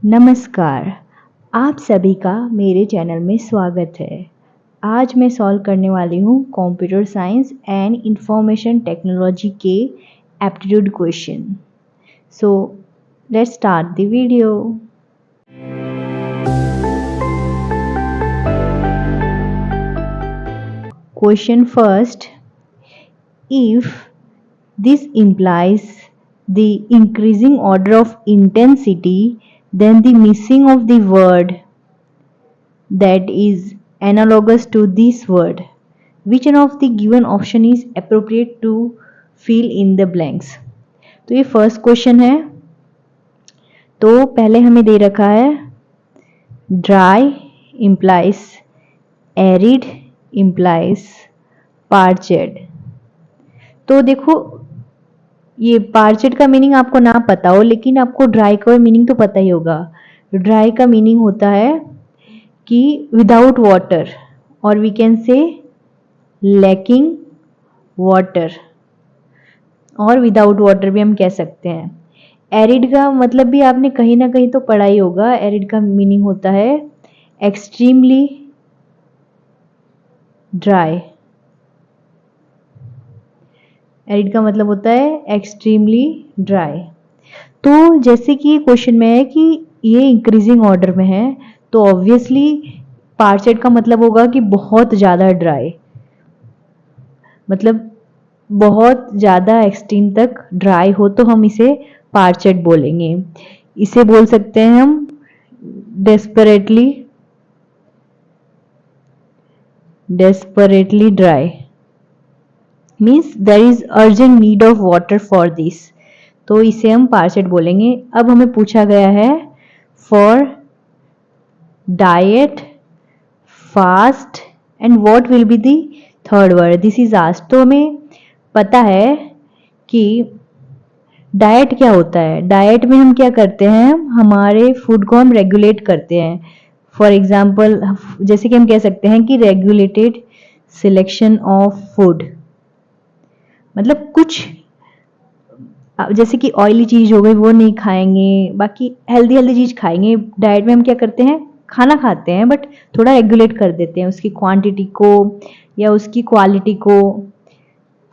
नमस्कार, आप सभी का मेरे चैनल में स्वागत है। आज मैं सॉल्व करने वाली हूँ computer science and information technology के aptitude question. So let's start the video. Question first, if this implies the increasing order of intensity, then the missing of the word that is analogous to this word. Which one of the given option is appropriate to fill in the blanks? तो ये first question है। तो पहले हमें दे रखा है dry implies arid implies पार्चेड। तो देखो ये पार्चेड का मीनिंग आपको ना पता हो लेकिन आपको ड्राई का मीनिंग तो पता ही होगा। ड्राई का मीनिंग होता है कि विदाउट वाटर और we can say lacking water और विदाउट वाटर भी हम कह सकते हैं। एरिड का मतलब भी आपने कहीं ना कहीं तो पढ़ा ही होगा। एरिड का मीनिंग होता है एक्सट्रीमली ड्राई। एरिड का मतलब होता है एक्सट्रीमली ड्राई। तो जैसे कि क्वेश्चन में है कि ये इंक्रीजिंग ऑर्डर में है तो ऑब्वियसली पार्चेड का मतलब होगा कि बहुत ज़्यादा ड्राई, मतलब बहुत ज़्यादा एक्सट्रीम तक ड्राई हो तो हम इसे पार्चेड बोलेंगे। इसे बोल सकते हैं हम desperately dry, means there is urgent need of water for this, तो इसे हम पार्चेड बोलेंगे। अब हमें पूछा गया है for diet fast and what will be the third word, this is asked. तो हमें पता है कि डाइट क्या होता है। डाइट में हम क्या करते हैं, हमारे फूड को हम रेगुलेट करते हैं। फॉर एग्जाम्पल जैसे कि हम कह सकते हैं कि रेगुलेटेड सिलेक्शन ऑफ फूड, मतलब कुछ जैसे कि ऑयली चीज हो गई वो नहीं खाएंगे, बाकी हेल्दी चीज खाएंगे। डाइट में हम क्या करते हैं, खाना खाते हैं बट थोड़ा रेगुलेट कर देते हैं उसकी क्वांटिटी को या उसकी क्वालिटी को।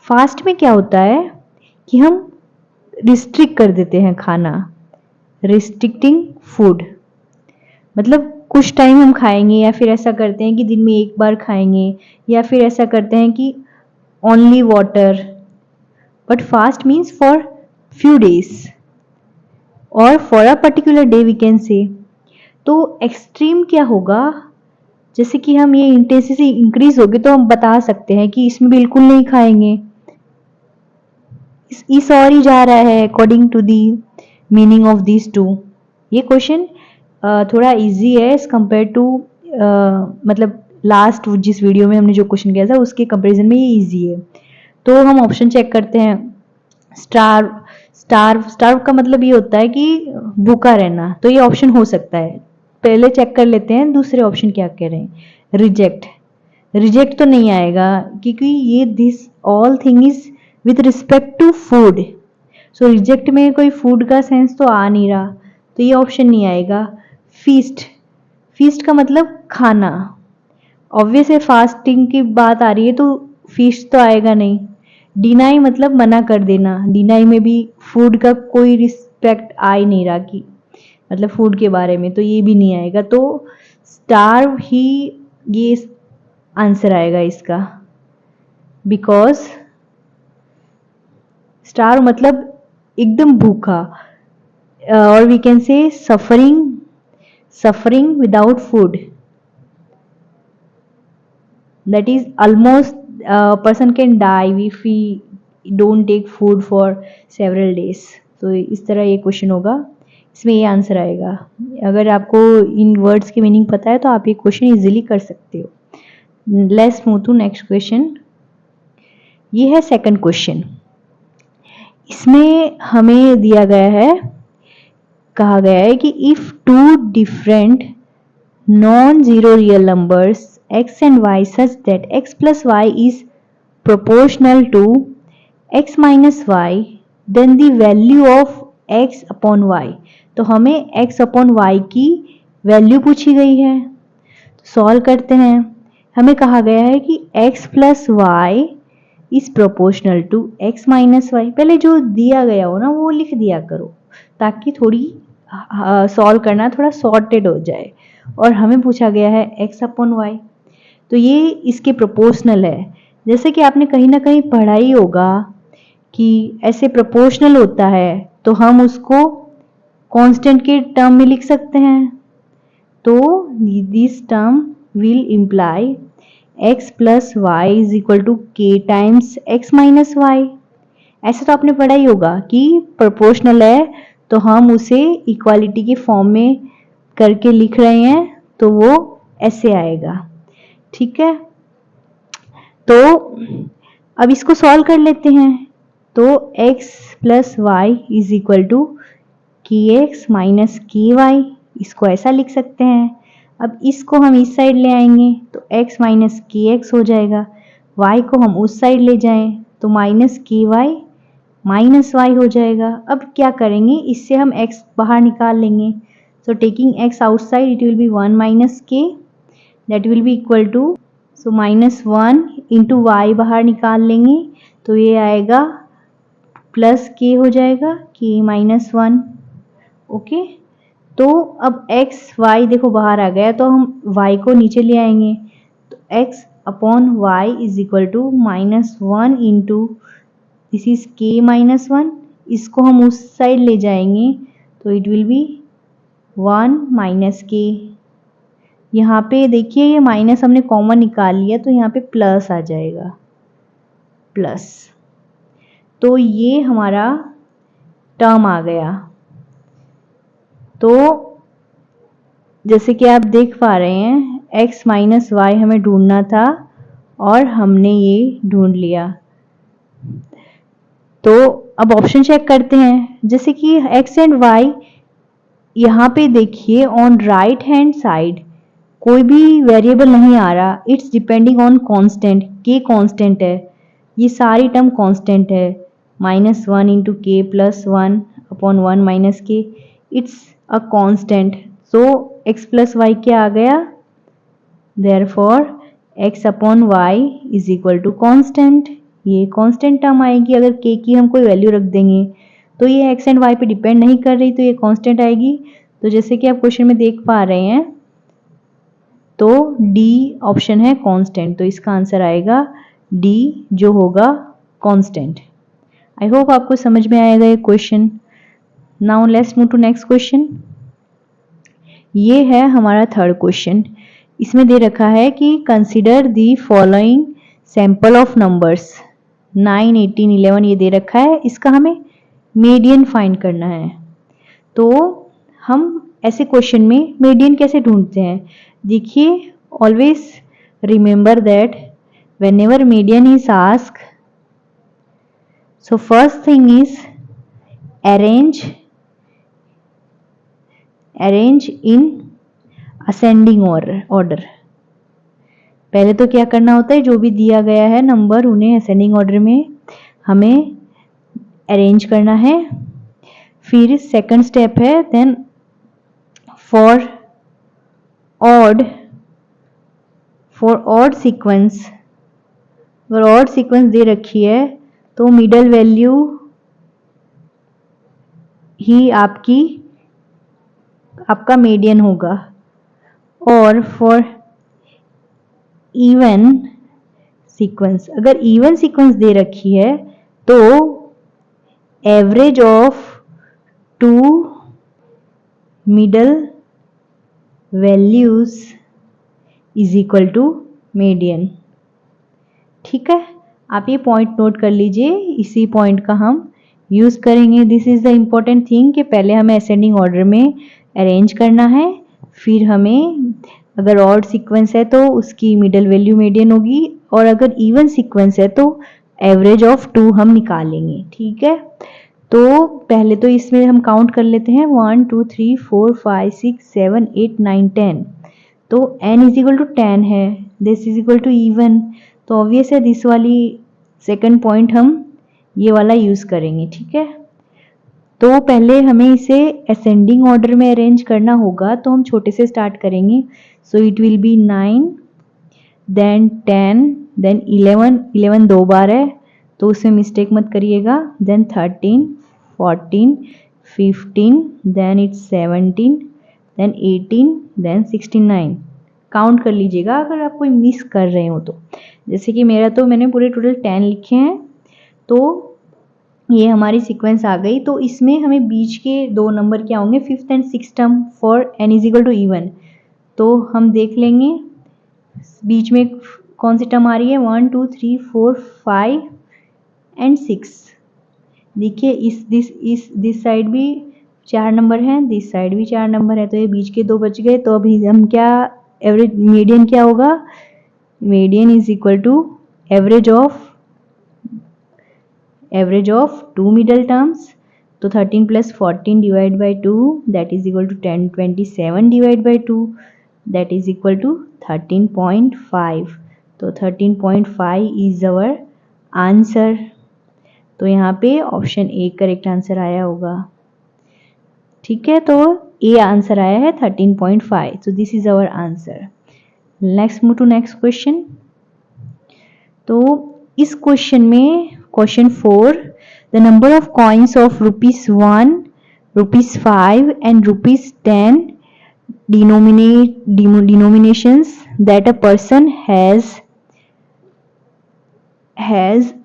फास्ट में क्या होता है कि हम रिस्ट्रिक्ट कर देते हैं खाना, रिस्ट्रिक्टिंग फूड, मतलब कुछ टाइम हम खाएंगे या फिर ऐसा करते हैं कि दिन में एक बार खाएंगे या फिर ऐसा करते हैं कि only water. But fast means for few days or for a particular day we can say। तो एक्सट्रीम क्या होगा, जैसे कि हम ये इंटेंसिटी इंक्रीज होगी तो हम बता सकते हैं कि इसमें बिल्कुल नहीं खाएंगे, इस और ही जा रहा है according to the meaning of this two. ये क्वेश्चन थोड़ा इजी है एज कंपेयर टू मतलब लास्ट जिस वीडियो में हमने जो क्वेश्चन किया था उसके कंपैरिजन में ये इजी है। तो हम ऑप्शन चेक करते हैं। स्टार्व का मतलब ये होता है कि भूखा रहना, तो ये ऑप्शन हो सकता है। पहले चेक कर लेते हैं दूसरे ऑप्शन क्या कह रहे हैं। रिजेक्ट तो नहीं आएगा क्योंकि ये this all thing is with respect to food, so reject में कोई फूड का सेंस तो आ नहीं रहा, तो ये ऑप्शन नहीं आएगा। फीस्ट का मतलब खाना, ऑब्वियस है फास्टिंग की बात आ रही है तो फीस्ट तो आएगा नहीं। डिनाई मतलब मना कर देना, डिनाई में भी फूड का कोई रिस्पेक्ट आ ही नहीं रहा कि मतलब फूड के बारे में, तो ये भी नहीं आएगा। तो स्टार्व ही ये आंसर आएगा इसका, बिकॉज स्टार्व मतलब एकदम भूखा, और we can say suffering without food, that is almost person can die if we don't take food for several days। तो इस तरह ये क्वेश्चन होगा, इसमें ये आंसर आएगा। अगर आपको इन वर्ड्स की मीनिंग पता है तो आप ये क्वेश्चन इजीली कर सकते हो। Let's move to next question. ये है सेकंड क्वेश्चन। इसमें हमें दिया गया है, कहा गया है कि if two different non zero real numbers x and y such that x plus y is proportional to x minus y, then the value of x upon y। तो हमें x अपॉन वाई की value पूछी गई है। तो solve करते हैं। हमें कहा गया है कि x plus y is proportional to x minus y. पहले जो दिया गया हो ना वो लिख दिया करो ताकि थोड़ी सॉल्व करना थोड़ा सॉर्टेड हो जाए। और हमें पूछा गया है x अपॉन वाई, तो ये इसके प्रोपोर्शनल है। जैसे कि आपने कहीं ना कहीं पढ़ा ही होगा कि ऐसे प्रोपोर्शनल होता है तो हम उसको कांस्टेंट के टर्म में लिख सकते हैं। तो this term will imply x plus y is equal to k times x minus y. ऐसा तो आपने पढ़ा ही होगा कि प्रोपोर्शनल है तो हम उसे इक्वालिटी के फॉर्म में करके लिख रहे हैं तो वो ऐसे आएगा। ठीक है, तो अब इसको सॉल्व कर लेते हैं। तो x plus y is equal to k x minus k y, इसको ऐसा लिख सकते हैं। अब इसको हम इस साइड ले आएंगे तो x माइनस की एक्स हो जाएगा, y को हम उस साइड ले जाएं तो minus k Y minus Y हो जाएगा। अब क्या करेंगे, इससे हम x बाहर निकाल लेंगे। So taking x outside it will be 1 minus K, that will be equal to, so minus 1 into Y बाहर निकाल लेंगे तो ये आएगा प्लस के हो जाएगा, के माइनस 1। ओके, तो अब x y देखो बाहर आ गया तो हम y को नीचे ले आएंगे तो x upon y is equal to minus 1 into this is k minus 1। इसको हम उस साइड ले जाएंगे तो इट विल बी 1 माइनस के। यहाँ पे देखिए ये माइनस हमने कॉमन निकाल लिया तो यहाँ पे प्लस आ जाएगा, प्लस। तो ये हमारा टर्म आ गया। तो जैसे कि आप देख पा रहे हैं x माइनस वाई हमें ढूंढना था और हमने ये ढूंढ लिया। तो अब ऑप्शन चेक करते हैं। जैसे कि x एंड y, यहाँ पे देखिए ऑन राइट हैंड साइड कोई भी वेरिएबल नहीं आ रहा, it's depending on constant, k constant है, ये सारी टर्म कांस्टेंट है। Minus 1 into k plus 1 upon 1 minus k, it's a constant. So x plus y क्या आ गया, therefore x upon y is equal to constant. ये कांस्टेंट टर्म आएगी, अगर k की हम कोई वैल्यू रख देंगे तो ये x एंड y पे डिपेंड नहीं कर रही तो ये कांस्टेंट आएगी। तो जैसे कि आप क्वेश्चन में देख पा रहे हैं तो D ऑप्शन है कांस्टेंट, तो इसका आंसर आएगा D जो होगा कांस्टेंट। आई होप आपको समझ में आएगा ये question. Now let's move to next question. ये है हमारा थर्ड क्वेश्चन। इसमें दे रखा है कि consider the following sample of numbers 9, 18, 11 ये दे रखा है, इसका हमें मीडियन फाइंड करना है। तो हम ऐसे क्वेश्चन में मीडियन कैसे ढूंढते हैं, देखिए always remember that whenever median is asked, so first thing is arrange in ascending order। पहले तो क्या करना होता है, जो भी दिया गया है नंबर उन्हें असेंडिंग ऑर्डर में हमें अरेंज करना है। फिर सेकंड स्टेप है देन फॉर ऑड सीक्वेंस, अगर ऑड सीक्वेंस दे रखी है तो मिडल वैल्यू ही आपका मीडियन होगा। और फॉर इवन सीक्वेंस, अगर इवन सीक्वेंस दे रखी है तो average of two middle values is equal to median. ठीक है, आप ये पॉइंट नोट कर लीजिए, इसी पॉइंट का हम यूज करेंगे। This is the important thing कि पहले हमें असेंडिंग ऑर्डर में अरेंज करना है, फिर हमें अगर ऑड सीक्वेंस है तो उसकी मिडल वैल्यू मीडियन होगी, और अगर इवन सीक्वेंस है तो एवरेज ऑफ 2 हम निकालेंगे। ठीक है, तो पहले तो इसमें हम काउंट कर लेते हैं 1 2 3 4 5 6 7 8 9 10। तो n इज इक्वल टू 10 है, this is equal to even, तो ऑब्वियस है दिस वाली सेकंड पॉइंट हम ये वाला यूज करेंगे। ठीक है, तो पहले हमें इसे असेंडिंग ऑर्डर में अरेंज करना होगा, तो हम छोटे से स्टार्ट करेंगे. So it will be 9, then 10, then 11. 11 दो बार है तो उसमें मिस्टेक मत करिएगा. Then 13, 14, 15, then it's 17, then 18, then 69. Count कर लीजिएगा अगर आप कोई मिस कर रहे हो तो. जैसे कि मेरा तो मैंने पूरे टोटल 10 लिखे हैं, तो ये हमारी सीक्वेंस आ गई. तो इसमें हमें बीच के दो नंबर क्या होंगे, 5th and 6th term for n is equal to even. तो हम देख लेंगे बीच में कौन सी टर्म आ रही है, 1 2 3 4 5 एंड 6. देखिए दिस साइड भी 4 नंबर हैं, दिस साइड भी 4 नंबर है, तो ये बीच के दो बच गए. तो अभी हम क्या, एवरेज मीडियन क्या होगा, median is equal to average of two middle terms. तो 13 plus 14 divide by 2 that is equal to 10 27 divide by 2 that is equal to 13.5. तो 13.5 इज अवर आंसर. तो यहाँ पे ऑप्शन ए करेक्ट आंसर आया होगा. ठीक है, तो ए आंसर आया है 13.5. So this is our answer. Next move to next question. तो इस क्वेश्चन में question 4, the number of coins of ₹1, ₹5 and ₹10 denominations that a person has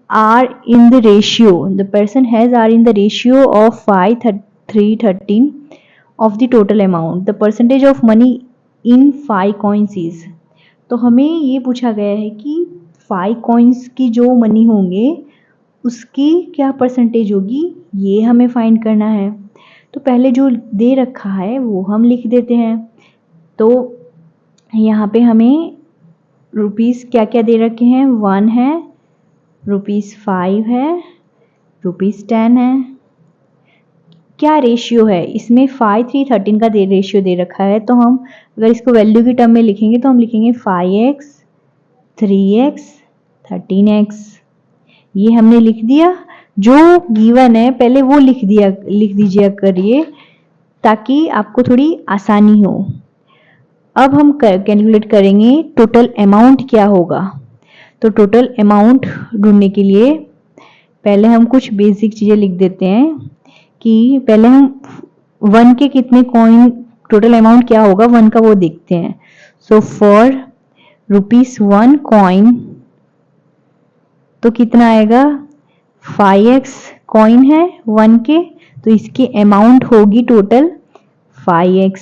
are in the ratio. The person has are in the ratio of 5, 3, 13 of the total amount. The percentage of money in 5 coins is. तो हमें ये पूछा गया है कि 5 coins की जो money होंगे उसकी क्या परसेंटेज होगी, ये हमें फाइंड करना है. तो पहले जो दे रखा है वो हम लिख देते हैं. तो यहाँ पे हमें रुपीस क्या क्या दे रखे हैं, 1 है, ₹5 है, ₹10 है. क्या रेशियो है इसमें, 5, 3, 13 का रेशियो दे रखा है. तो हम अगर इसको वैल्यू की टर्म में लिखेंगे तो हम लिखेंगे 5x, 3x, 13x. ये हमने लिख दिया. जो गिवन है पहले वो लिख दीजिए करिए ताकि आपको थोड़ी आसानी हो. अब हम कैलकुलेट करेंगे टोटल अमाउंट क्या होगा. तो टोटल अमाउंट ढूंढने के लिए पहले हम कुछ बेसिक चीज़ें लिख देते हैं कि पहले हम 1 के कितने कॉइन, टोटल अमाउंट क्या होगा 1 का वो देखते हैं. सो फॉर ₹1 कॉइन तो कितना आएगा, 5x कॉइन है 1 के, तो इसकी अमाउंट होगी total 5x.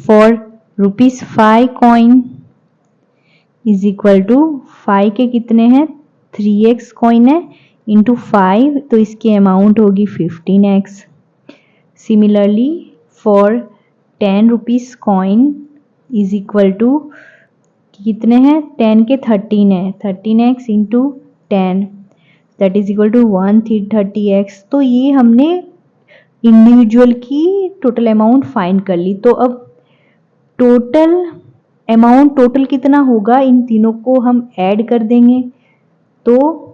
For ₹5 coin is equal to 5 के कितने हैं, 3x कॉइन है इंटू 5, तो इसकी अमाउंट होगी 15x. Similarly for 10 rupees coin is equal to कितने हैं, 10 के 13 है, 13x into 10 that is equal to 130x. तो ये हमने इंडिविजुअल की टोटल अमाउंट फाइंड कर ली. तो अब टोटल अमाउंट टोटल कितना होगा, इन तीनों को हम ऐड कर देंगे. तो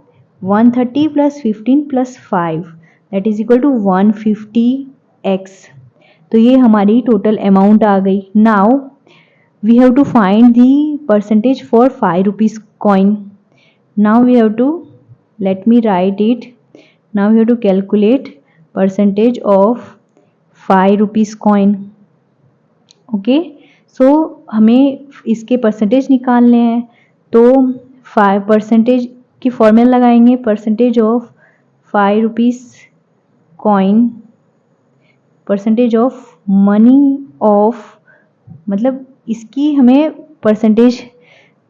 130 plus 15 plus 5 that is equal to 150x. तो ये हमारी टोटल अमाउंट आ गई. Now we have to find the percentage for 5 rupees coin. Now we have to, let me write it. Now we have to calculate percentage of 5 rupees coin. Okay, so हमें इसके percentage निकालने हैं. तो 5% की formula लगाएंगे, percentage of 5 rupees coin, percentage of money of, मतलब इसकी हमें परसेंटेज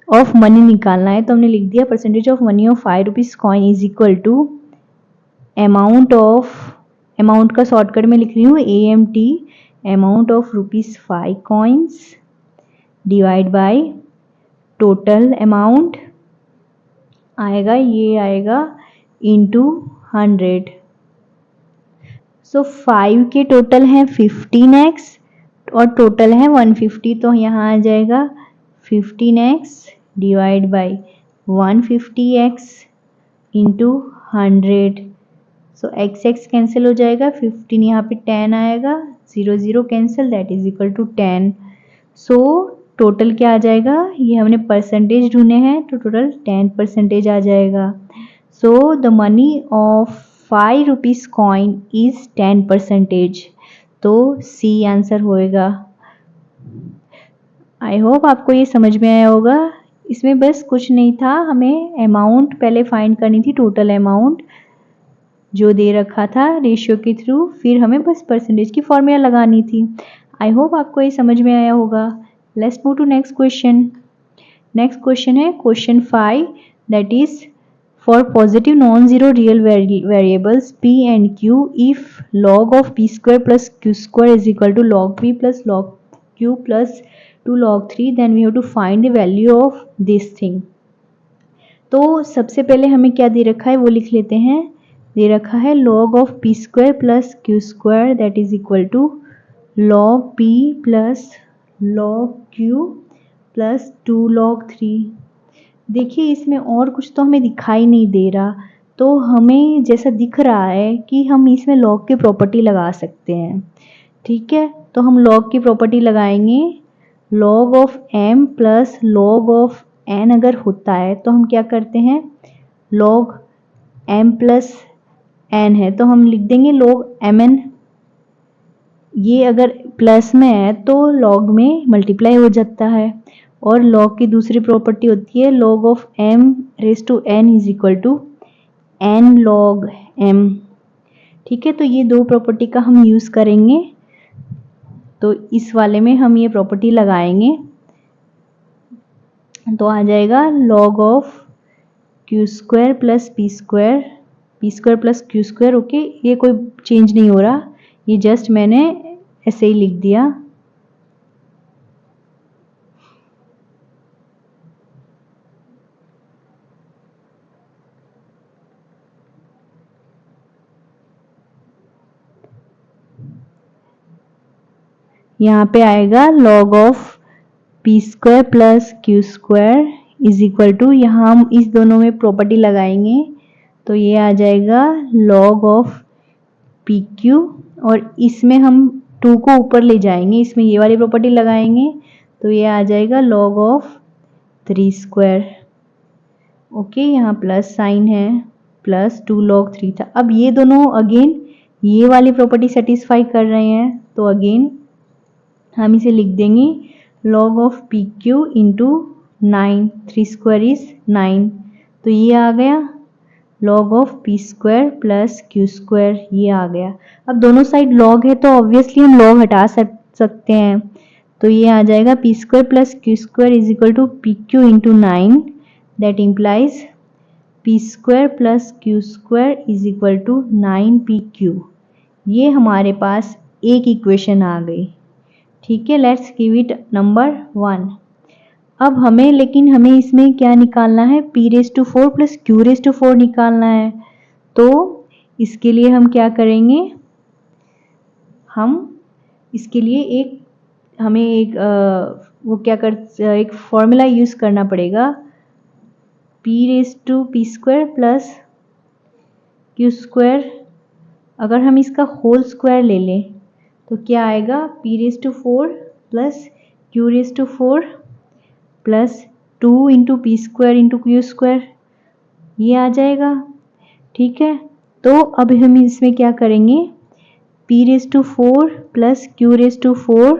ऑफ मनी निकालना है. तो हमने लिख दिया percentage of money of 5 rupees coin is equal to amount of, amount का शॉर्टकट में लिख रही हूँ AMT, amount of ₹5 coins divide by total amount आएगा, ये आएगा इंटू 100. सो 5 के टोटल हैं 15x और टोटल है 150. तो यहाँ आ जाएगा 15x divide by 150x into 100. So x x cancel हो जाएगा, 15 यहाँ पे 10 आएगा, 0 0 cancel, that is equal to 10। So total क्या आ जाएगा, ये हमने परसेंटेज ढूंढे हैं तो टोटल 10% आ जाएगा। So the money of 5 rupees coin is 10%। तो सी आंसर होएगा। आई होप आपको ये समझ में आया होगा। इसमें बस कुछ नहीं था, हमें अमाउंट पहले फाइंड करनी थी, टोटल अमाउंट जो दे रखा था रेशियो के थ्रू, फिर हमें बस परसेंटेज की फॉर्मूला लगानी थी। आई होप आपको ये समझ में आया होगा। Let's move to next question. Next question है question 5, that is for positive non zero real variables p and q, if log of p square plus q square is equal to log p plus log q plus 2 log 3, then we have to find the value of this thing। तो सबसे पहले हमें क्या दे रखा है वो लिख लेते हैं। दे रखा है log of p square plus q square that is equal to log p plus log q plus 2 log 3। देखिए इसमें और कुछ तो हमें दिखाई नहीं दे रहा, तो हमें जैसा दिख रहा है कि हम इसमें log की प्रॉपर्टी लगा सकते हैं। ठीक है, तो हम log की प्रॉपर्टी लगाएंगे। log of m plus log of n अगर होता है तो हम क्या करते हैं, log m प्लस n है तो हम लिख देंगे log mn। ये अगर प्लस में है तो log में मल्टीप्लाई हो जाता है। और log की दूसरी प्रॉपर्टी होती है log of m raise to n is equal to n log m। ठीक है, तो ये दो प्रॉपर्टी का हम यूज़ करेंगे। तो इस वाले में हम ये प्रॉपर्टी लगाएंगे तो आ जाएगा log of q square plus p square plus q square. Okay, ये कोई चेंज नहीं हो रहा, ये जस्ट मैंने ऐसे ही लिख दिया। यहाँ पे आएगा log of p square plus q square is equal to, यहाँ हम इस दोनों में प्रॉपर्टी लगाएंगे तो ये आ जाएगा log ऑफ पी क्यू, और इसमें हम 2 को ऊपर ले जाएंगे, इसमें ये वाली प्रॉपर्टी लगाएंगे तो ये आ जाएगा log ऑफ 3 स्क्वायर। ओके, यहाँ प्लस साइन है, प्लस 2 log 3 था। अब ये दोनों अगेन ये वाली प्रॉपर्टी सेटिस्फाई कर रहे हैं तो अगेन हम इसे लिख देंगे log of P q into 9, 3 square is 9, तो ये आ गया log of P square plus Q square, ये आ गया। अब दोनों साइड log है तो ऑब्वियसली हम log हटा सकते हैं, तो ये आ जाएगा p square plus Q square is equal to p q into 9, that implies p square plus Q square is equal to 9 P q. ये हमारे पास एक इक्वेशन आ गई। ठीक है, लेट्स गिव इट नंबर 1। अब हमें इसमें क्या निकालना है, p raise to 4 plus q raise to 4 निकालना है। तो इसके लिए हम क्या करेंगे, हम इसके लिए हमें एक फॉर्मूला यूज़ करना पड़ेगा, p raise to p square plus q square. अगर हम इसका होल स्क्वायर ले लें तो क्या आएगा, p raise to 4 plus q raise to 4 plus 2 into P square into Q square, ये आ जाएगा। ठीक है, तो अब हम इसमें क्या करेंगे, p raise to 4 plus q raise to 4,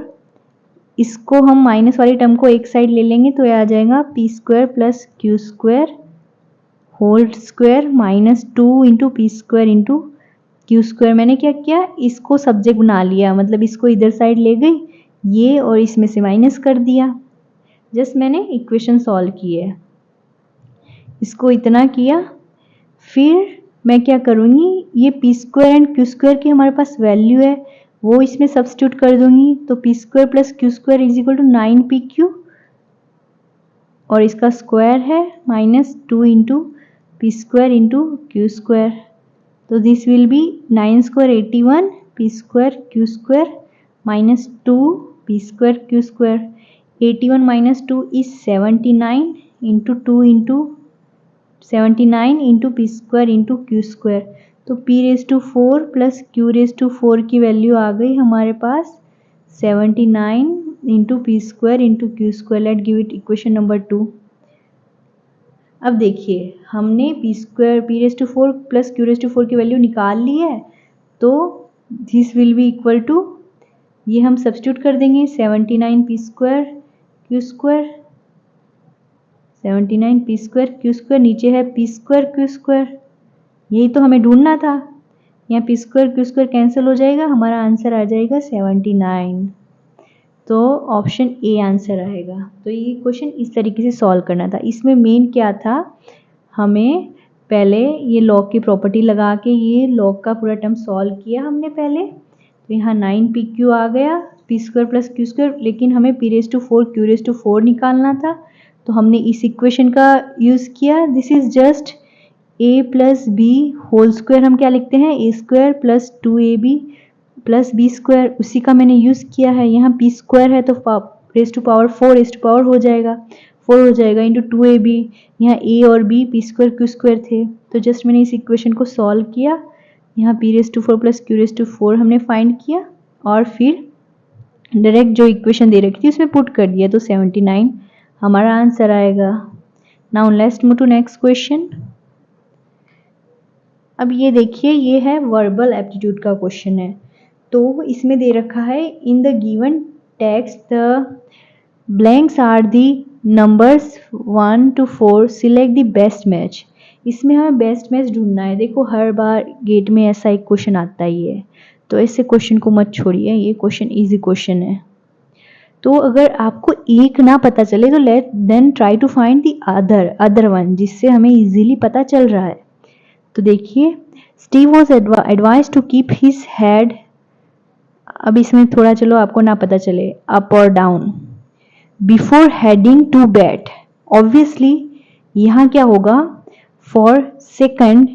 इसको हम माइनस वाली टर्म को एक साइड ले लेंगे तो ये आ जाएगा p square plus Q square whole square minus 2 into P square into Q square. मैंने क्या किया, इसको सब्जेक्ट बना लिया, मतलब इसको इधर साइड ले गई ये और इसमें से माइनस कर दिया। जस्ट मैंने इक्वेशन सॉल्व की है, इसको इतना किया। फिर मैं क्या करूँगी, ये P square and Q square की हमारे पास वैल्यू है वो इसमें सब्स्टिट्यूट कर दूंगी, तो P square plus Q square is equal to 9 P Q, और इसका स्क्वायर है minus 2 into P square into Q square. तो this will be 9 square 81 P square Q square minus 2 P square Q square. 81 minus 2 is 79 into 2 into 79 into p square into q square, तो p⁴ plus q⁴ की value आ गई हमारे पास 79 into p² into q²। Let give it equation number 2। अब देखिए हमने p⁴ plus q⁴ की वैल्यू निकाल ली है, तो this will be equal to, ये हम सब्स्टिट्यूट कर देंगे 79 p² q², 79 p² q², नीचे है p² q², यही तो हमें ढूंढना था। यहाँ p² q² कैंसिल हो जाएगा, हमारा आंसर आ जाएगा 79। तो ऑप्शन ए आंसर आएगा। तो ये क्वेश्चन इस तरीके से सॉल्व करना था। इसमें मेन क्या था, हमें पहले ये लॉग की प्रॉपर्टी लगा के ये लॉग का पूरा टर्म सॉल्व किया हमने पहले। तो यहाँ 9pq आ गया p² प्लस q², लेकिन हमें p⁴ q⁴ निकालना था, तो हमने इस इक्वेशन का यूज़ किया। This is just a plus b whole square, हम क्या लिखते हैं a² plus 2ab plus b², उसी का मैंने यूज़ किया है। यहाँ p² है तो ⁴ हो जाएगा, 4 हो जाएगा इंटू 2ab, यहाँ a और b p² q² थे, तो जस्ट मैंने इस इक्वेशन को सॉल्व किया। यहाँ p⁴ प्लस q⁴ हमने फाइंड किया और फिर डायरेक्ट जो इक्वेशन दे रखी थी उसमें पुट कर दिया, तो 79 हमारा आंसर आएगा। Now let's move to next question. अब ये देखिए, ये है वर्बल एप्टीट्यूड का क्वेश्चन है। तो इसमें दे रखा है in the given text the blanks are the numbers 1 to 4, select the best match. इसमें हमें बेस्ट मैच ढूंढना है। देखो हर बार गेट में ऐसा एक क्वेश्चन आता ही है, तो ऐसे क्वेश्चन को मत छोड़िए, ये क्वेश्चन इजी क्वेश्चन है। तो अगर आपको एक ना पता चले तो let then try to find the other one, जिससे हमें इजीली पता चल रहा है। तो देखिए, Steve was advise to keep his head, अब इसमें थोड़ा चलो आपको ना पता चले, अप और down before heading to bed. Obviously यहाँ क्या होगा, फॉर सेकंड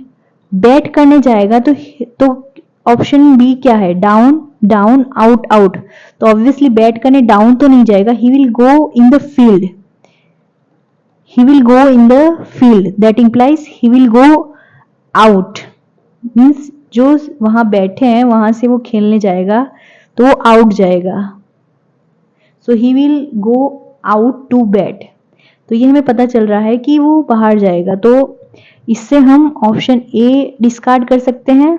बेट करने जाएगा, तो ऑप्शन बी क्या है, डाउन डाउन आउट आउट। तो ऑब्वियसली बेट करने डाउन तो नहीं जाएगा, ही will go in the field, he will go in the field, that implies he will go out, means जो वहां बैठे हैं वहां से वो खेलने जाएगा तो वो आउट जाएगा। So he will go out to bat, तो ये हमें पता चल रहा है कि वो बाहर जाएगा। तो इससे हम ऑप्शन ए डिस्कार्ड कर सकते हैं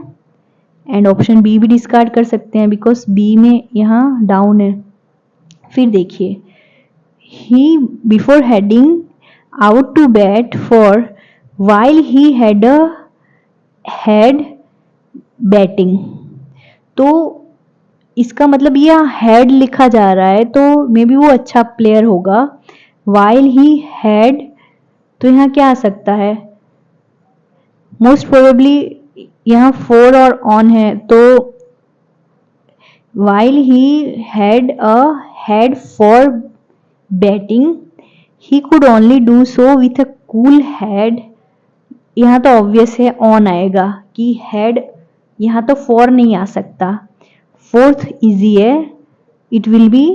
एंड ऑप्शन बी भी डिस्कार्ड कर सकते हैं, बिकॉज बी में यहाँ डाउन है। फिर देखिए, he before heading out to bat for while he had batting, तो इसका मतलब यह हेड लिखा जा रहा है, तो मे बी वो अच्छा प्लेयर होगा। while he had, तो यहाँ क्या आ सकता है, मोस्ट प्रोबेबली यहाँ 4 और ऑन है, तो while he had a head for batting he could only do so with a cool head। यहाँ तो ऑब्वियस है ऑन आएगा कि हेड, यहाँ तो 4 नहीं आ सकता। फोर्थ इजी है, it will be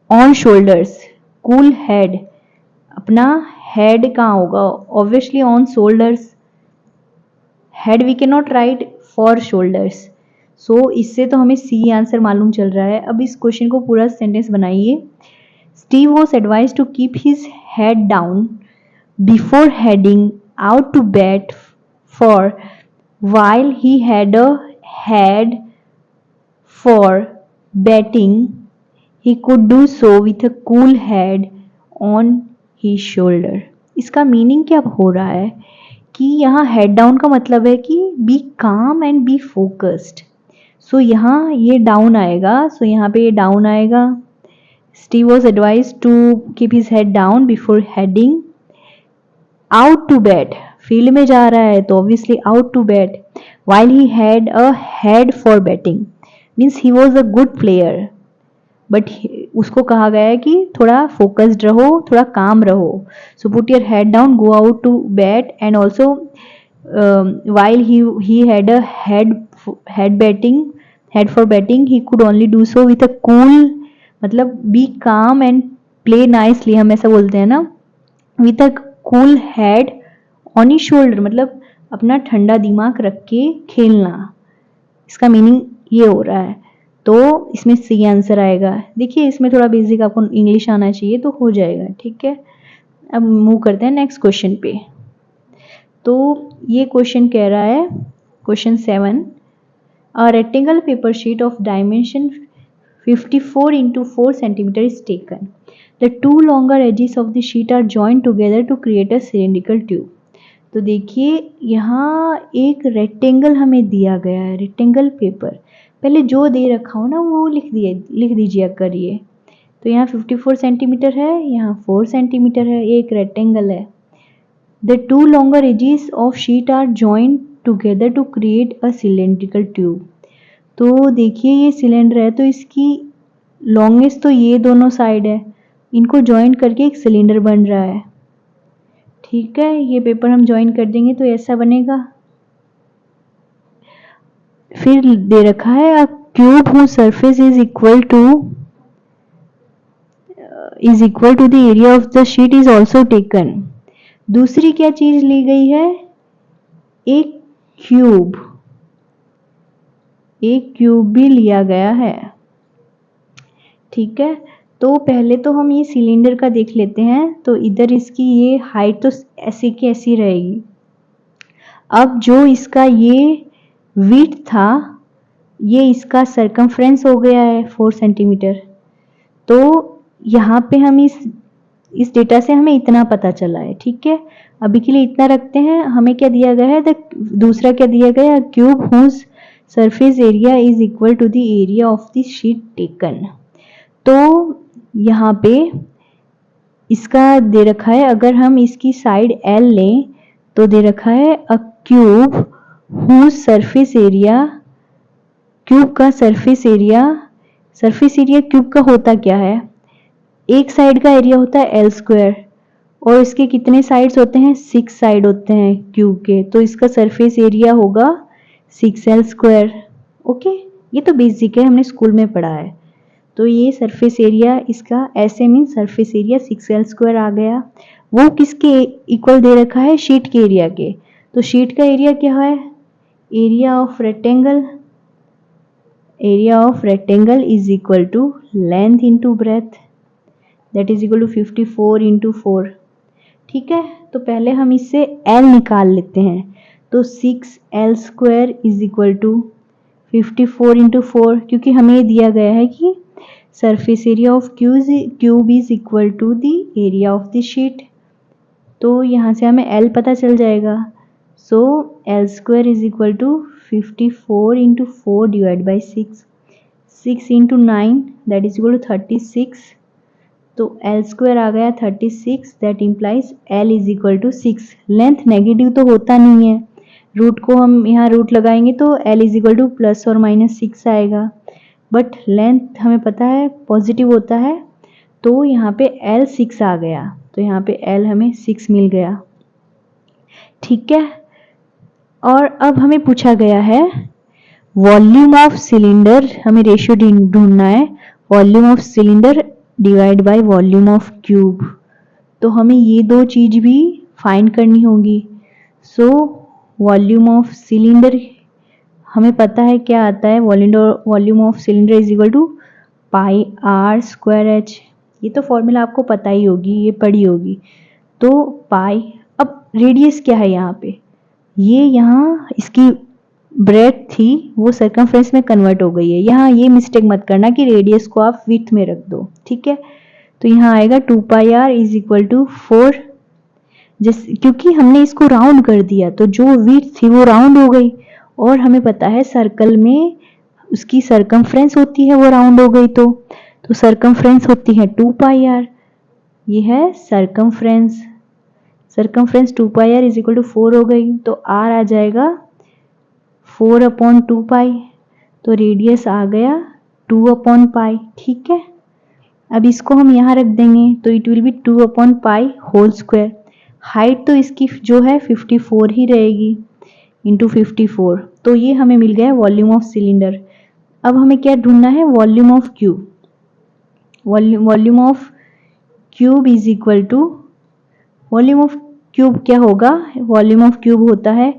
on shoulders, cool head, अपना हेड कहाँ होगा, obviously on shoulders, head we can not write for shoulders. So इससे तो हमें सी आंसर मालूम चल रहा है। अब इस क्वेश्चन को पूरा सेंटेंस बनाइए। Steve was advised to keep his head down before heading out to bat for while he had a head for batting he could do so with a cool head on his shoulder। इसका meaning क्या हो रहा है कि यहाँ head down का मतलब है कि बी काम एंड बी फोकस्ड। सो यहाँ ये डाउन आएगा, सो यहाँ पे ये डाउन आएगा। Steve was advised to keep his head down before heading out to bat, field में जा रहा है तो obviously out to bat, while he had a head for batting, means he was a good player, but उसको कहा गया है कि थोड़ा फोकस्ड रहो, थोड़ा काम रहो। So put your head down, go out to bat, and also while he had a head for batting, he could only do so with a cool, मतलब बी काम एंड प्ले नाइसली, हम ऐसा बोलते हैं ना, with a cool head on he shoulder, मतलब अपना ठंडा दिमाग रख के खेलना, इसका मीनिंग ये हो रहा है। तो इसमें सी आंसर आएगा। देखिए इसमें थोड़ा बेसिक आपको इंग्लिश आना चाहिए तो हो जाएगा, ठीक है। अब मूव करते हैं नेक्स्ट क्वेश्चन पे। तो ये क्वेश्चन कह रहा है, question 7, a rectangle paper sheet of dimension 54 into 4 centimeter is taken. The two longer edges of the sheet are joined together to create a cylindrical tube. तो देखिए यहाँ एक रेक्टेंगल हमें दिया गया है, रेक्टेंगल पेपर। पहले जो दे रखा हो ना वो लिख दीजिए करिए। तो यहाँ 54 सेंटीमीटर है, यहाँ 4 सेंटीमीटर है, ये एक रेक्टेंगल है। The two longer edges of sheet are joined together to create a cylindrical tube. तो देखिए ये सिलेंडर है तो इसकी लॉन्गेस्ट तो ये दोनों साइड है, इनको ज्वाइन करके एक सिलेंडर बन रहा है, ठीक है। ये पेपर हम ज्वाइन कर देंगे तो ऐसा बनेगा। फिर दे रखा है अ cube whose surface is equal to the area of the sheet is also taken. दूसरी क्या चीज ली गई है, एक क्यूब भी लिया गया है, ठीक है। तो पहले तो हम ये सिलेंडर का देख लेते हैं। तो इधर इसकी ये हाइट तो ऐसी की ऐसी रहेगी। अब जो इसका ये विड्थ था, ये इसका सरकमफ्रेंस हो गया है 4 सेंटीमीटर। तो यहाँ पे हम इस डेटा से हमें इतना पता चला है, ठीक है। अभी के लिए इतना रखते हैं। हमें क्या दिया गया है, दूसरा क्या दिया गया, cube whose surface area is equal to the area of the sheet taken. तो यहाँ पे इसका दे रखा है, अगर हम इसकी साइड L लें तो दे रखा है अ cube whose surface area, cube का सरफेस एरिया क्यूब का होता क्या है, एक साइड का एरिया होता है L स्क्वायर और इसके कितने साइड्स होते हैं, 6 साइड होते हैं क्यूब के। तो इसका सरफेस एरिया होगा 6L स्क्वायर। ओके, ये तो बेसिक है, हमने स्कूल में पढ़ा है। तो ये सरफेस एरिया इसका ऐसे mean surface area 6L square आ गया। वो किसके इक्वल दे रखा है, शीट के एरिया के। तो शीट का एरिया क्या है, area of rectangle is equal to length into breadth, that is equal to 54 into 4, ठीक है। तो पहले हम इससे L निकाल लेते हैं। तो 6L square is equal to 54 into 4, क्योंकि हमें ये दिया गया है कि surface area of cube is equal to the area of the sheet. तो यहाँ से हमें L पता चल जाएगा। So L square is equal to 54 into 4 divide by 6 into 9 that is equal to 36। तो L स्क्वायर आ गया 36, that implies L is equal to 6। Length negative तो होता नहीं है, रूट को हम यहाँ रूट लगाएंगे तो L is equal two plus और माइनस 6 आएगा, बट लेंथ हमें पता है पॉजिटिव होता है। तो यहाँ पे L 6 आ गया, तो यहाँ पे L हमें 6 मिल गया, ठीक है। और अब हमें पूछा गया है वॉल्यूम ऑफ सिलेंडर, हमें रेशियो ढूंढना है, volume of cylinder divide by volume of cube. तो हमें ये दो चीज भी फाइंड करनी होगी। सो वॉल्यूम ऑफ सिलेंडर हमें पता है क्या आता है, volume of cylinder is equal to pi r square h. ये तो फॉर्मूला आपको पता ही होगी, ये पढ़ी होगी। तो पाई, अब रेडियस क्या है यहाँ पे, ये यहाँ इसकी ब्रेथ थी वो सरकमफ्रेंस में कन्वर्ट हो गई है। यहाँ ये मिस्टेक मत करना कि रेडियस को आप विड्थ में रख दो, ठीक है। तो यहाँ आएगा 2 pi r is equal to 4, क्योंकि हमने इसको राउंड कर दिया तो जो विड्थ थी वो राउंड हो गई, और हमें पता है सर्कल में उसकी सरकमफ्रेंस होती है वो राउंड हो गई। तो सरकमफ्रेंस होती है 2 पाई आर, ये है circumference 2 pi r is equal to 4 हो गई। तो आर आ जाएगा 4/2 पाई, तो रेडियस आ गया 2/पाई, ठीक है। अब इसको हम यहाँ रख देंगे तो इट विल बी 2/पाई होल स्क्वायर। हाइट तो इसकी जो है 54 ही रहेगी इंटू 54। तो ये हमें मिल गया वॉल्यूम ऑफ सिलेंडर। अब हमें क्या ढूंढना है, volume of cube. Volume of cube is equal to, volume of cube क्या होगा, वॉल्यूम ऑफ क्यूब होता है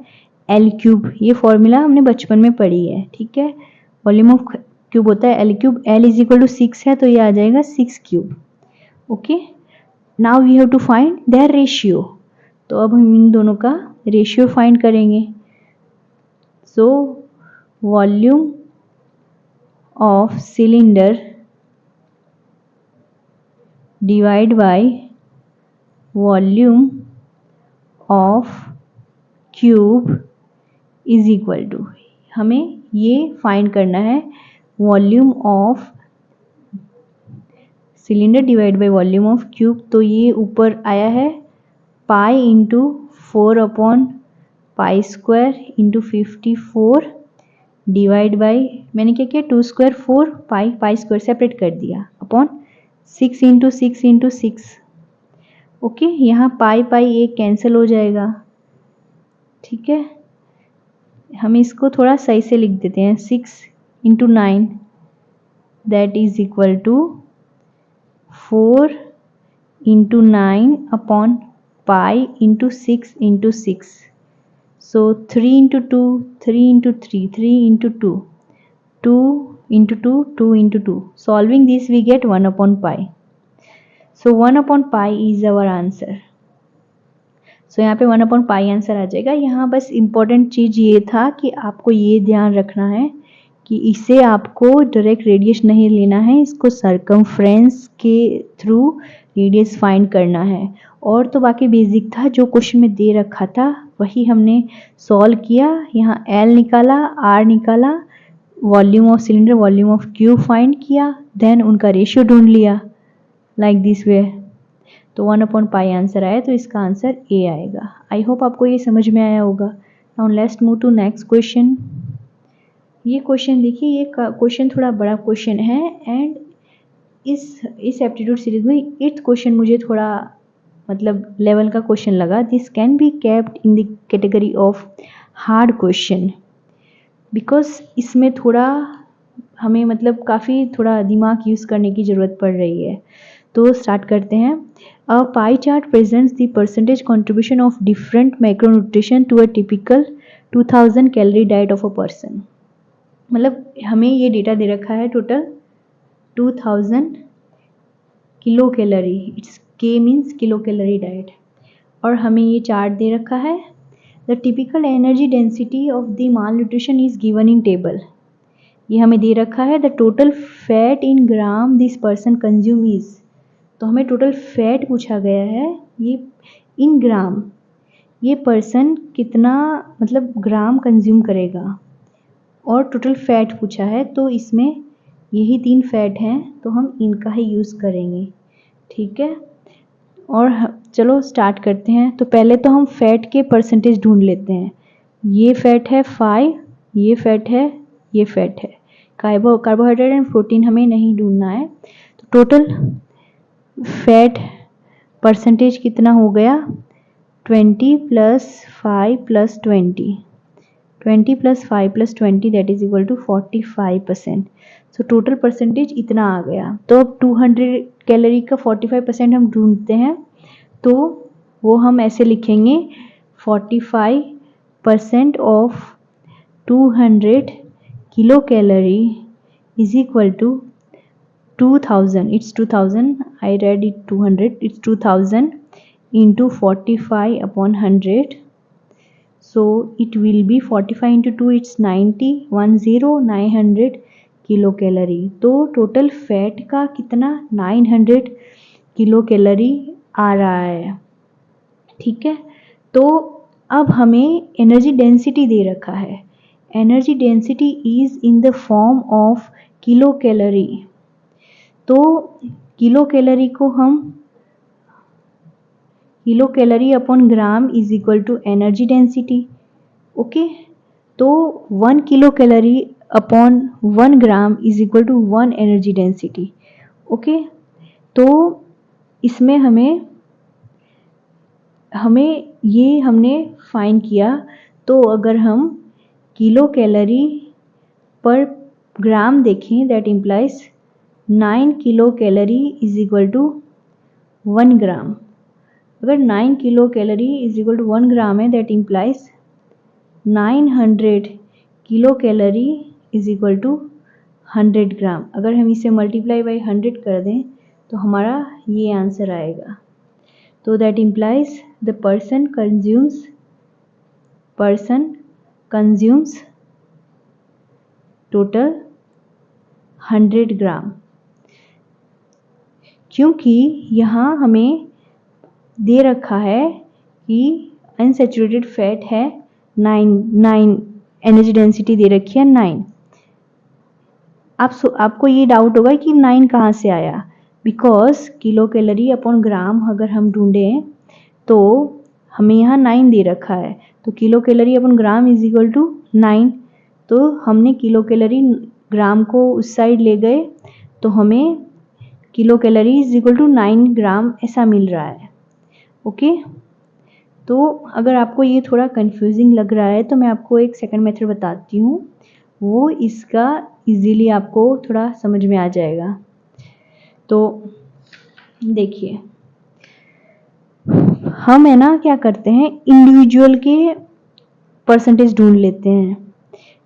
एल क्यूब, ये फॉर्मूला हमने बचपन में पढ़ी है, ठीक है। वॉल्यूम ऑफ क्यूब होता है L cube, L is equal to 6 है तो ये आ जाएगा 6 cube. Okay, now we have to find their ratio. तो अब हम इन दोनों का रेशियो फाइंड करेंगे। So volume of cylinder divide by volume of cube is equal to, हमें ये फाइंड करना है volume of cylinder divide by volume of cube. तो ये ऊपर आया है pi into 4/π² into 54 divide by, मैंने क्या किया 2 स्क्वायर 4 पाई स्क्वायर सेपरेट कर दिया अपॉन 6 इंटू 6 इंटू 6। ओके, यहाँ पाई एक कैंसिल हो जाएगा, ठीक है। हम इसको थोड़ा सही से लिख देते हैं, 6 into 9 that is equal to 4 into 9 upon pi into 6 into 6। So 3 into 2, 3 into 3, 3 into 2, 2 into 2, 2 into 2. Solving this we get 1 upon pi. So 1 upon pi is our answer. So यहाँ पे 1 upon pi आंसर आ जाएगा। यहाँ बस important चीज़ ये था कि आपको ये ध्यान रखना है कि इसे आपको डायरेक्ट रेडियस नहीं लेना है, इसको सर्कमफ्रेंस के थ्रू रेडियस फाइंड करना है। और तो बाकी बेसिक था, जो क्वेश्चन में दे रखा था वही हमने सॉल्व किया। यहाँ एल निकाला, आर निकाला, volume of cylinder volume of cube find किया, देन उनका रेशियो ढूंढ लिया लाइक दिस वे। तो 1 अपॉन पाई आंसर आया, तो इसका आंसर ए आएगा। आई होप आपको ये समझ में आया होगा। Now let's move to next question. ये क्वेश्चन देखिए, ये क्वेश्चन थोड़ा बड़ा क्वेश्चन है एंड इस एप्टीट्यूड सीरीज में 8th क्वेश्चन मुझे थोड़ा मतलब लेवल का क्वेश्चन लगा। This can be kept in the category of hard question, because इसमें थोड़ा हमें मतलब काफ़ी थोड़ा दिमाग यूज़ करने की ज़रूरत पड़ रही है। तो स्टार्ट करते हैं। A pie chart presents the percentage contribution of different macronutrition to a typical 2000 calorie diet of a person. मतलब हमें ये डेटा दे रखा है total 2000 kilo calorie, it's K means kilo calorie diet, और हमें ये चार्ट दे रखा है। The typical energy density of the malnutrition is given in table. ये हमें दे रखा है the total fat in gram this person consume is. तो हमें टोटल फैट पूछा गया है, ये इन ग्राम, ये पर्सन कितना मतलब ग्राम कंज्यूम करेगा, और टोटल फैट पूछा है। तो इसमें यही 3 फैट हैं तो हम इनका ही यूज़ करेंगे, ठीक है। और चलो स्टार्ट करते हैं। तो पहले तो हम फैट के परसेंटेज ढूंढ लेते हैं। ये फैट है 5, ये फैट है, ये फैट है। कार्बोहाइड्रेट एंड प्रोटीन हमें नहीं ढूंढना है। तो टोटल फैट परसेंटेज कितना हो गया, 20 + 5 + 20, 20 + 5 + 20 that is equal to 45%। So total percentage इतना आ गया। तो अब 200 कैलोरी का 45% हम ढूंढते हैं, तो वो हम ऐसे लिखेंगे 45% of 200 kilo calorie is equal to 2000, it's 2000, I read it 200, it's 2000 into 45 upon 100। So it will be 45 into 2, it's 90, 900 kilo calorie. तो टोटल फैट का कितना 900 किलो कैलोरी आ रहा है, ठीक है। तो अब हमें एनर्जी डेंसिटी दे रखा है। Energy density is in the form of kilo calorie. तो किलो कैलोरी को हम kilo calorie upon gram is equal to energy density. Okay, तो 1 kilo calorie upon 1 gram is equal to 1 energy density. Okay, तो इसमें हमें ये हमने find किया। तो अगर हम किलो कैलोरी पर ग्राम देखें that implies 9 kilo calorie is equal to 1 gram. अगर 9 kilo calorie is equal to 1 gram है that implies 900 kilo calorie is equal to 100 gram. अगर हम इसे मल्टीप्लाई बाई 100 कर दें तो हमारा ये आंसर आएगा। तो that implies the person consumes total 100 ग्राम। क्योंकि यहाँ हमें दे रखा है कि अनसैचुरेटेड फैट है 9 एनर्जी डेंसिटी दे रखी है 9। आपको ये डाउट होगा कि 9 कहाँ से आया, बिकॉज किलो कैलोरी अपॉन ग्राम अगर हम ढूंढें तो हमें यहाँ 9 दे रखा है, तो kilo calorie upon gram is equal to 9। तो हमने किलो कैलोरी ग्राम को उस साइड ले गए तो हमें kilo calorie is equal to 9 gram ऐसा मिल रहा है। ओके, तो अगर आपको ये थोड़ा कंफ्यूजिंग लग रहा है तो मैं आपको एक सेकंड मेथड बताती हूँ, वो इसका इजीली आपको थोड़ा समझ में आ जाएगा। तो देखिए, हम है ना क्या करते हैं, इंडिविजुअल के परसेंटेज ढूंढ लेते हैं।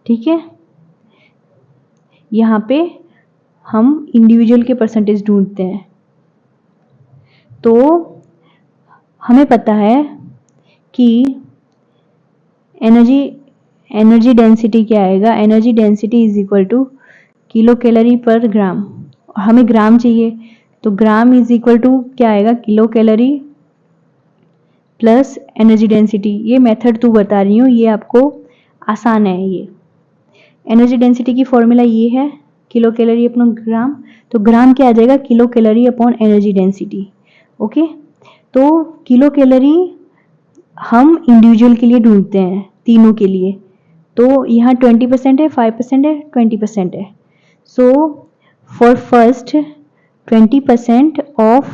ठीक है, यहाँ पे हम इंडिविजुअल के परसेंटेज ढूंढते हैं। तो हमें पता है कि एनर्जी डेंसिटी क्या आएगा, energy density is equal two kilo calorie per ग्राम। हमें ग्राम चाहिए तो ग्राम इज इक्वल टू क्या आएगा, kilo calorie plus energy density. ये मेथड तो बता रही हूँ, ये आपको आसान है। ये एनर्जी डेंसिटी की फॉर्मूला ये है, किलो कैलोरी अपॉन ग्राम। तो ग्राम क्या आ जाएगा, kilo calorie upon energy density. Okay, तो किलो कैलोरी हम इंडिविजुअल के लिए ढूंढते हैं, तीनों के लिए। तो यहाँ 20% है, 5% है, 20% है। So for first 20% of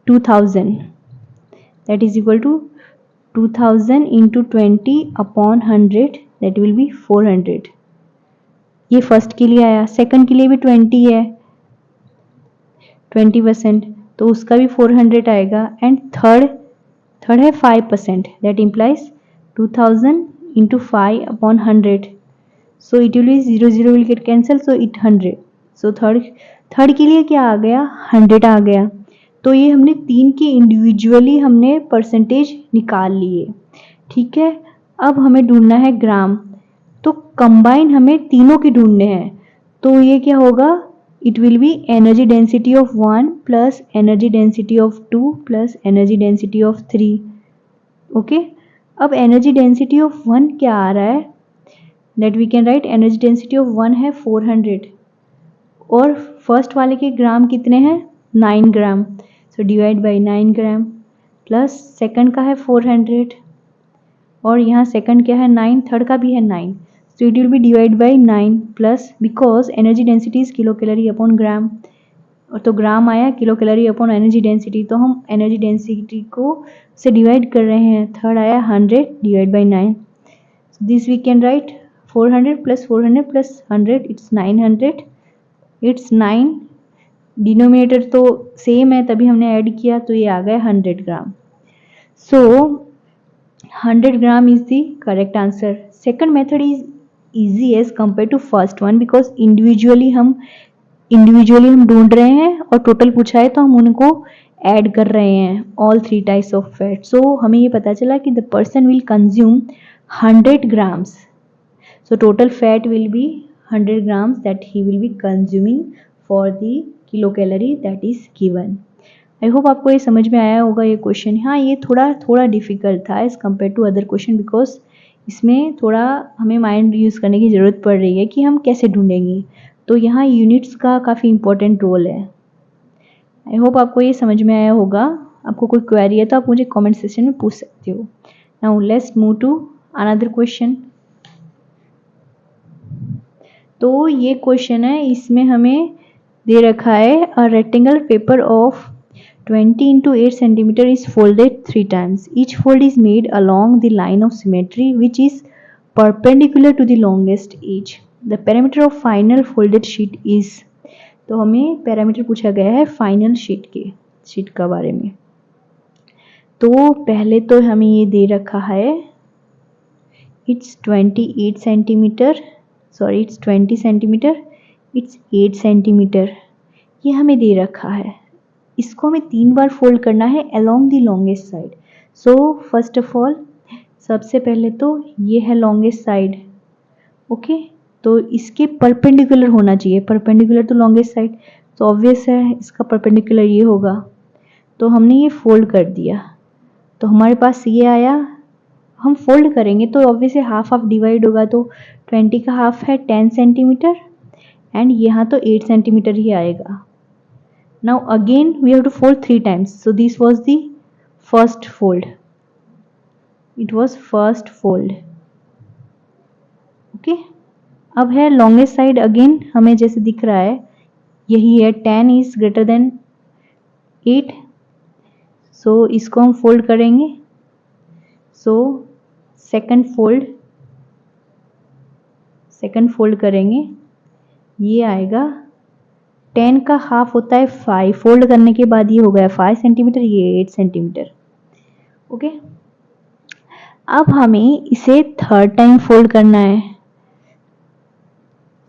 2000 that is equal to 2000 into 20 upon 100 that will be 400। ये फर्स्ट के लिए आया। सेकंड के लिए भी 20 है, 20%, तो उसका भी 400 आएगा। एंड थर्ड है 5%, that implies 2000 into 5 upon 100, so it will be 0 will get cancel, so it 100। so third के लिए क्या आ गया, 100 आ गया। तो ये हमने तीन के इंडिविजुअली हमने परसेंटेज निकाल लिए। ठीक है, अब हमें ढूंढना है ग्राम, तो कंबाइन हमें तीनों के ढूंढने हैं। तो ये क्या होगा, it will be energy density of 1 plus energy density of 2 plus energy density of 3। Okay, अब एनर्जी डेंसिटी ऑफ 1 क्या आ रहा है, that we can write energy density of 1 है 400 और फर्स्ट वाले के ग्राम कितने हैं, 9 gram. So divide by 9 gram plus second का है 400 और यहाँ सेकंड क्या है 9, थर्ड का भी है 9। सो it will B divide by 9 plus, because energy density is kilo calorie upon ग्राम, और तो ग्राम आया kilo calorie upon energy density, तो हम एनर्जी डेंसिटी को से डिवाइड कर रहे हैं। थर्ड आया 100 divide by 9, this we can write 400 plus 100 it's 900, it's 9, denominator तो सेम है तभी हमने ऐड किया, तो ये आ गया 100 gram. So 100 gram is the correct answer. Second method is easy as compare to first one, because individually हम ढूंढ रहे हैं और टोटल पूछा है तो हम उनको ऐड कर रहे हैं, ऑल 3 टाइप्स ऑफ फैट। सो हमें ये पता चला कि the person will consume 100 grams, so total fat will be 100 grams that he will be consuming for the kilocalorie that is given। I hope आपको ये समझ में आया होगा ये क्वेश्चन। हाँ, ये थोड़ा डिफिकल्ट था as compare to other question, because इसमें थोड़ा हमें माइंड यूज़ करने की ज़रूरत पड़ रही है कि हम कैसे ढूंढेंगे। तो यहाँ यूनिट्स का काफ़ी इंपॉर्टेंट रोल है। आई होप आपको ये समझ में आया होगा। आपको कोई क्वेरी है तो आप मुझे कमेंट सेक्शन में पूछ सकते हो। Now let's move to another question. तो ये क्वेश्चन है, इसमें हमें दे रखा है a rectangle paper of 20 into 8 centimeter is folded 3 times. Each fold is made along the line of symmetry which is perpendicular to the longest edge. The parameter of final folded sheet is, तो हमें parameter पूछा गया है final sheet का बारे में। तो पहले तो हमें ये दे रखा है it's 28 centimetre, sorry it's 20 centimetre, it's 8 centimetre. ये हमें दे रखा है, इसको हमें 3 बार फोल्ड करना है along the longest side. So first of all सबसे पहले तो ये है लॉन्गेस्ट साइड, ओके, तो इसके परपेंडिकुलर होना चाहिए, परपेंडिकुलर टू लॉन्गेस्ट साइड, तो ऑब्वियस है इसका परपेंडिकुलर ये होगा। तो हमने ये फोल्ड कर दिया, तो हमारे पास ये आया। हम फोल्ड करेंगे तो ऑब्वियसली हाफ हाफ डिवाइड होगा, तो 20 का हाफ है 10 सेंटीमीटर एंड यहाँ तो 8 सेंटीमीटर ही आएगा। Now again we have to fold 3 times, so this was the first fold, it was first fold, okay. अब है लॉन्गेस्ट साइड, अगेन हमें जैसे दिख रहा है यही है, 10 इज ग्रेटर देन 8, सो इसको हम फोल्ड करेंगे। सो सेकंड फोल्ड करेंगे, ये आएगा 10 का हाफ होता है 5, फोल्ड करने के बाद ये हो गया 5 सेंटीमीटर, ये 8 सेंटीमीटर, ओके। अब हमें इसे थर्ड टाइम फोल्ड करना है,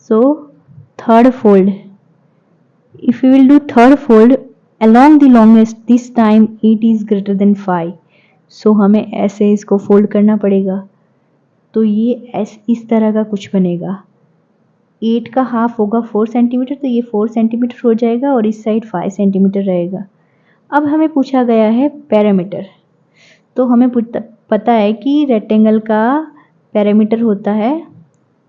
so third fold, if we will do third fold along the longest, this time 8 is greater than 5, so हमें ऐसे इसको फोल्ड करना पड़ेगा। तो ये इस तरह का कुछ बनेगा, 8 का हाफ होगा 4 सेंटीमीटर, तो ये 4 सेंटीमीटर हो जाएगा और इस साइड 5 सेंटीमीटर रहेगा। अब हमें पूछा गया है पैरामीटर, तो हमें पता है कि रेक्टेंगल का पैरामीटर होता है,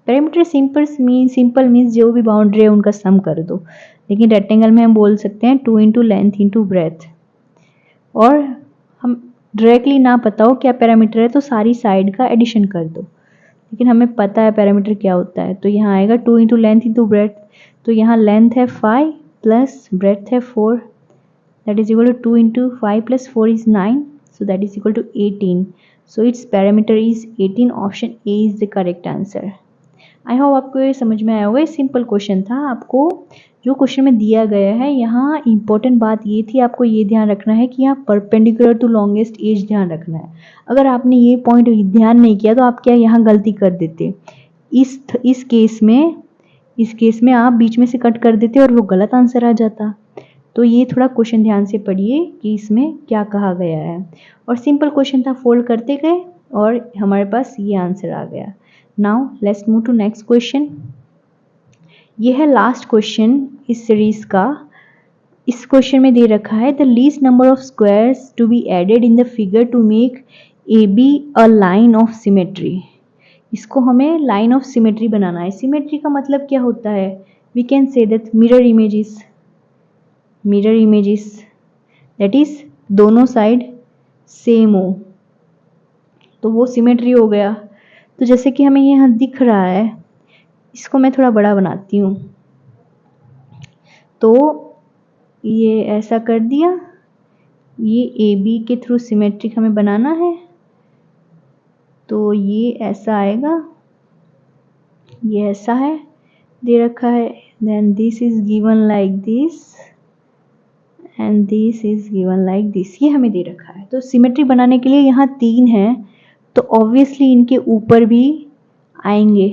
पैरामीटर सिंपल मीन्स जो भी बाउंड्री है उनका सम कर दो, लेकिन रेक्टेंगल में हम बोल सकते हैं 2 इंटू लेंथ इंटू ब्रेथ। और हम डायरेक्टली ना पता हो क्या पैरामीटर है तो सारी साइड का एडिशन कर दो, लेकिन हमें पता है पैरामीटर क्या होता है, तो यहाँ आएगा 2 इंटू लेंथ इंटू ब्रेथ, तो यहाँ लेंथ है 5 प्लस ब्रेथ है 4, that is equal to 2 into 5 plus 4 is 9, so that is equal to 18, so its parameter is 18, option A is the correct answer। I hope आपको ये समझ में आया होगा, सिंपल क्वेश्चन था। आपको जो क्वेश्चन में दिया गया है यहाँ इंपॉर्टेंट बात ये थी, आपको ये ध्यान रखना है कि यहाँ परपेंडिकुलर टू लॉन्गेस्ट एज ध्यान रखना है। अगर आपने ये पॉइंट ध्यान नहीं किया तो आप क्या यहाँ गलती कर देते, इस केस में आप बीच में से कट कर देते और वो गलत आंसर आ जाता। तो ये थोड़ा क्वेश्चन ध्यान से पढ़िए कि इसमें क्या कहा गया है, और सिंपल क्वेश्चन था, फोल्ड करते गए और हमारे पास ये आंसर आ गया। Now let's move to next question. ये है लास्ट क्वेश्चन इस सीरीज का। इस क्वेश्चन में दे रखा है the least number of squares to be added in the figure to make A B a line of symmetry. इसको हमें लाइन ऑफ सिमेट्री बनाना है। सिमेट्री का मतलब क्या होता है, we can say that mirror images that is दोनों side same हो, तो वो सिमेट्री हो गया। तो जैसे कि हमें यहाँ दिख रहा है, इसको मैं थोड़ा बड़ा बनाती हूँ, तो ये ऐसा कर दिया, ये ए बी के थ्रू सिमेट्रिक हमें बनाना है, तो ये ऐसा आएगा, ये ऐसा है दे रखा है, then this is given like this and this is given like this, ये हमें दे रखा है। तो सिमेट्री बनाने के लिए यहाँ 3 है, तो ऑब्वियसली इनके ऊपर भी आएंगे,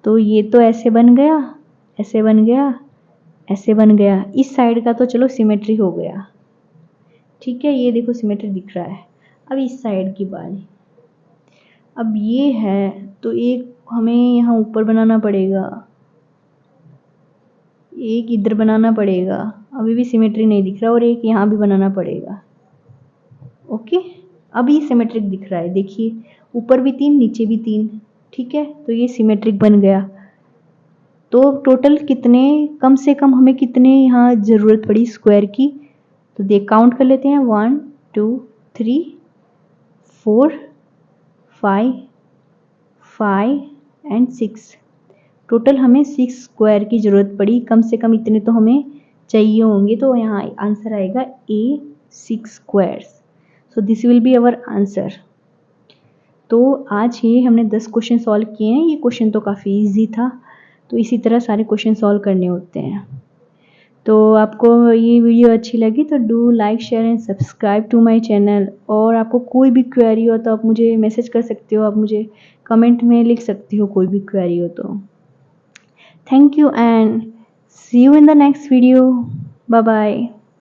तो ये तो ऐसे बन गया, ऐसे बन गया, ऐसे बन गया। इस साइड का तो चलो सिमेट्री हो गया, ठीक है, ये देखो सिमेट्री दिख रहा है। अब इस साइड की बारी, अब ये है तो एक हमें यहाँ ऊपर बनाना पड़ेगा, एक इधर बनाना पड़ेगा, अभी भी सिमेट्री नहीं दिख रहा, और एक यहाँ भी बनाना पड़ेगा, ओके। अभी सिमेट्रिक दिख रहा है, देखिए ऊपर भी 3 नीचे भी 3, ठीक है, तो ये सिमेट्रिक बन गया। तो टोटल कितने, कम से कम हमें कितने यहाँ ज़रूरत पड़ी स्क्वायर की, तो देख काउंट कर लेते हैं, 1 2 3 4 5 एंड 6, टोटल हमें 6 स्क्वायर की ज़रूरत पड़ी, कम से कम इतने तो हमें चाहिए होंगे, तो यहाँ आंसर आएगा A 6 squares, so this will be our answer. तो आज ये हमने 10 क्वेश्चन सॉल्व किए हैं, ये क्वेश्चन तो काफ़ी इजी था, तो इसी तरह सारे क्वेश्चन सॉल्व करने होते हैं। तो आपको ये वीडियो अच्छी लगी तो do like share and subscribe to my channel, और आपको कोई भी क्वेरी हो तो आप मुझे मैसेज कर सकते हो, आप मुझे कमेंट में लिख सकती हो कोई भी क्वेरी हो तो। Thank you and see you in the next video. Bye bye.